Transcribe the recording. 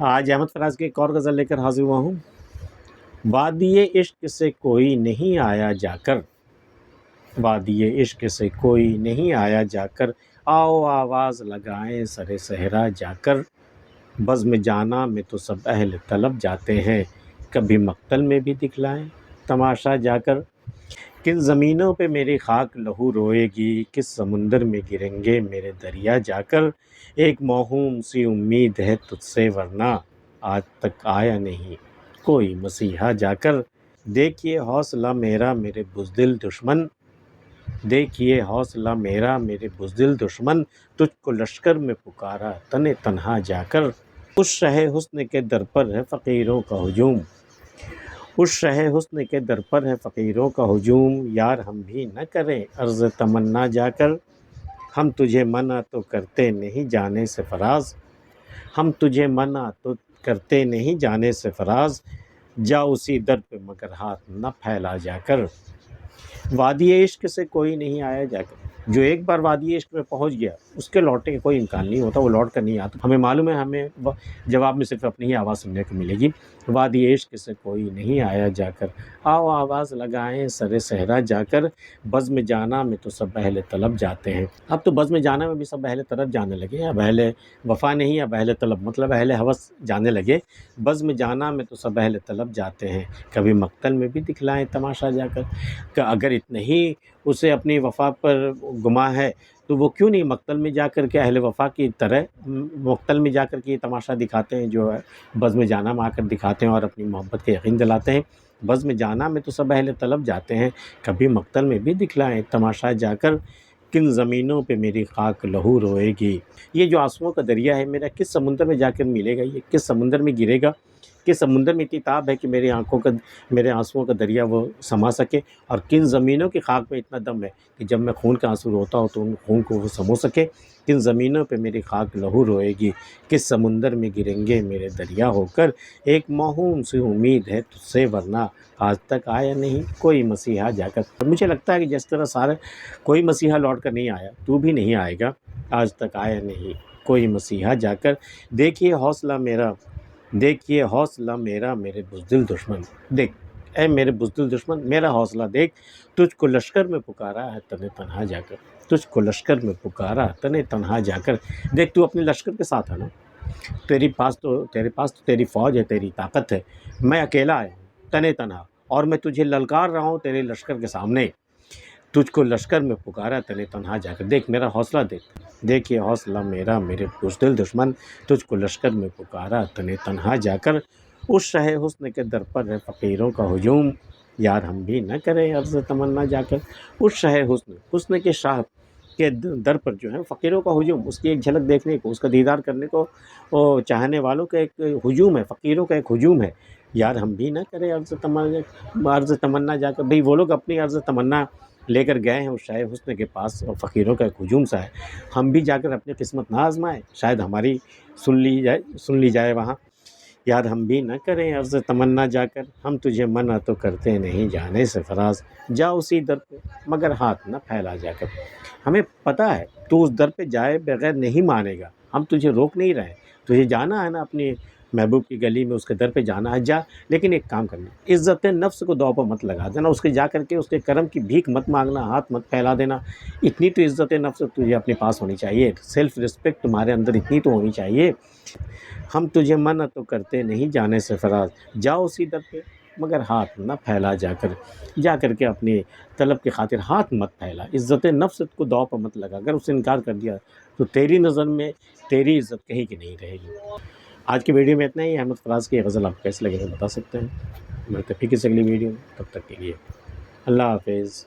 آج احمد فراز کی ایک اور غزل لے کر حاضر ہوا ہوں۔ وادی عشق سے کوئی نہیں آیا جا کر، وادی عشق سے کوئی نہیں آیا جا کر، آؤ آواز لگائیں سر صحرا جا کر، بزم جانا میں تو سب اہل طلب جاتے ہیں، کبھی مقتل میں بھی دکھلائیں تماشا جا کر، کن زمینوں پہ میری خاک لہو روئے گی، کس سمندر میں گریں گے میرے دریا جا کر، ایک موہوم سی امید ہے تجھ سے ورنہ آج تک آیا نہیں کوئی مسیحا جا کر، دیکھیے حوصلہ میرا میرے بزدل دشمن، دیکھیے حوصلہ میرا میرے بزدل دشمن، تجھ کو لشکر میں پکارا تن تنہا جا کر، اس شہ حسن کے در پر ہے فقیروں کا ہجوم، اس شہ حسن کے در پر ہے فقیروں کا ہجوم، یار ہم بھی نہ کریں عرض تمنا جا کر، ہم تجھے منع تو کرتے نہیں جانے سے فراز، ہم تجھے منع تو کرتے نہیں جانے سے فراز، جا اسی در پہ مگر ہاتھ نہ پھیلا جا کر، وادی عشق سے کوئی نہیں آیا جا کر، جو ایک بار وادی عشق میں پہنچ گیا اس کے لوٹنے کا کوئی امکان نہیں ہوتا، وہ لوٹ کر نہیں آتا۔ ہمیں معلوم ہے، ہمیں جواب میں صرف اپنی ہی آواز سننے کو ملے گی، وادی عشق سے کوئی نہیں آیا جا کر، آؤ آواز لگائیں سر صحرا جا کر، بزم جانا میں تو سب اہل طلب جاتے ہیں۔ اب تو بزم جانا میں بھی سب اہل طلب جانے لگے، اب اہل وفا نہیں، اب اہل طلب مطلب اہل ہوس جانے لگے، بزم جانا میں تو سب اہل طلب جاتے ہیں، کبھی مقتل میں بھی دکھلائیں تماشا جا کر، کہ اگر اتنا ہی اسے اپنی وفا پر گما ہے تو وہ کیوں نہیں مقتل میں جا کر کے اہل وفا کی طرح مقتل میں جا کر کے یہ تماشا دکھاتے ہیں جو ہے بزم جانا میں آ کر دکھاتے ہیں اور اپنی محبت کے یقین دلاتے ہیں۔ بزم جانا میں تو سب اہل طلب جاتے ہیں، کبھی مقتل میں بھی دکھلائیں تماشا جا کر، کن زمینوں پہ میری خاک لہو روئے گی، یہ جو آنسوؤں کا دریا ہے میرا کس سمندر میں جا کر ملے گا، یہ کس سمندر میں گرے گا، کس سمندر میں اتنی تاب ہے کہ میری آنکھوں کا میرے آنسوؤں کا دریا وہ سما سکے، اور کن زمینوں کی خاک میں اتنا دم ہے کہ جب میں خون کا آنسو روتا ہوں تو ان خون کو وہ سمو سکے، کن زمینوں پہ میری خاک لہو روئے گی، کس سمندر میں گریں گے میرے دریا ہو کر، ایک موہوم سی امید ہے تجھ سے ورنہ آج تک آیا نہیں کوئی مسیحا جا کر۔ مجھے لگتا ہے کہ جس طرح سارے کوئی مسیحا لوٹ کر نہیں آیا، تو بھی نہیں آئے گا، آج تک آیا نہیں کوئی مسیحا جا کر، دیکھیے حوصلہ میرا، دیکھیے حوصلہ میرا میرے بزدل دشمن، دیکھ اے میرے بزدل دشمن میرا حوصلہ دیکھ، تجھ کو لشکر میں پکارا ہے تن تنہا جا کر، تجھ کو لشکر میں پکارا تن تنہا جا کر، دیکھ تو اپنے لشکر کے ساتھ ہے نا، تیرے پاس تو تیری فوج ہے، تیری طاقت ہے، میں اکیلا آیا ہوں تن تنہا، اور میں تجھے للکار رہا ہوں تیرے لشکر کے سامنے، تجھ کو لشکر میں پکارا تن تنہا جا کر، دیکھ میرا حوصلہ دیکھ، دیکھیے حوصلہ میرا میرے بزدل دشمن، تجھ کو لشکر میں پکارا تن تنہا جا کر، اس شہ حسن کے در پر ہے فقیروں کا ہجوم، یار ہم بھی نہ کریں عرض تمنا جا کر، اس شہ حسن کے شاہ کے در پر جو ہے فقیروں کا ہجوم، اس کی ایک جھلک دیکھنے کو، اس کا دیدار کرنے کو وہ چاہنے والوں کا ایک ہجوم ہے، فقیروں کا ایک ہجوم ہے، یار ہم بھی نہ کریں عرض تمنا جا کر، بھئی وہ لوگ اپنی عرض تمنا لے کر گئے ہیں اس شاہ حسن کے پاس اور فقیروں کا ایک ہجوم سا ہے، ہم بھی جا کر اپنی قسمت نہ آزمائیں، شاید ہماری سن لی جائے وہاں، یار ہم بھی نہ کریں عرض تمنا جا کر، ہم تجھے منع تو کرتے نہیں جانے سے فراز، جا اسی در پہ مگر ہاتھ نہ پھیلا جا کر، ہمیں پتہ ہے تو اس در پہ جائے بغیر نہیں مانے گا، ہم تجھے روک نہیں رہے، تجھے جانا ہے نا اپنی محبوب کی گلی میں، اس کے در پہ جانا ہے، جا، لیکن ایک کام کرنا، عزت نفس کو داؤ پہ مت لگا دینا، اس کے جا کر کے اس کے کرم کی بھیک مت مانگنا، ہاتھ مت پھیلا دینا، اتنی تو عزت نفس تجھے اپنے پاس ہونی چاہیے، سیلف رسپیکٹ تمہارے اندر اتنی تو ہونی چاہیے، ہم تجھے منع تو کرتے نہیں جانے سے فراز، جاؤ اسی در پہ مگر ہاتھ نہ پھیلا جا کر کے اپنی طلب کی خاطر ہاتھ مت پھیلا، عزت نفس کو داؤ پر مت لگا، اگر اس سے انکار کر دیا تو تیری نظر میں تیری عزت کہیں کی نہیں رہے گی۔ آج کی ویڈیو میں اتنا ہی، احمد فراز کی غزل آپ کو کیسے لگے بتا سکتے ہیں، ملتے ہیں پھر کسی اگلی ویڈیو میں، تب تک کے لیے اللہ حافظ۔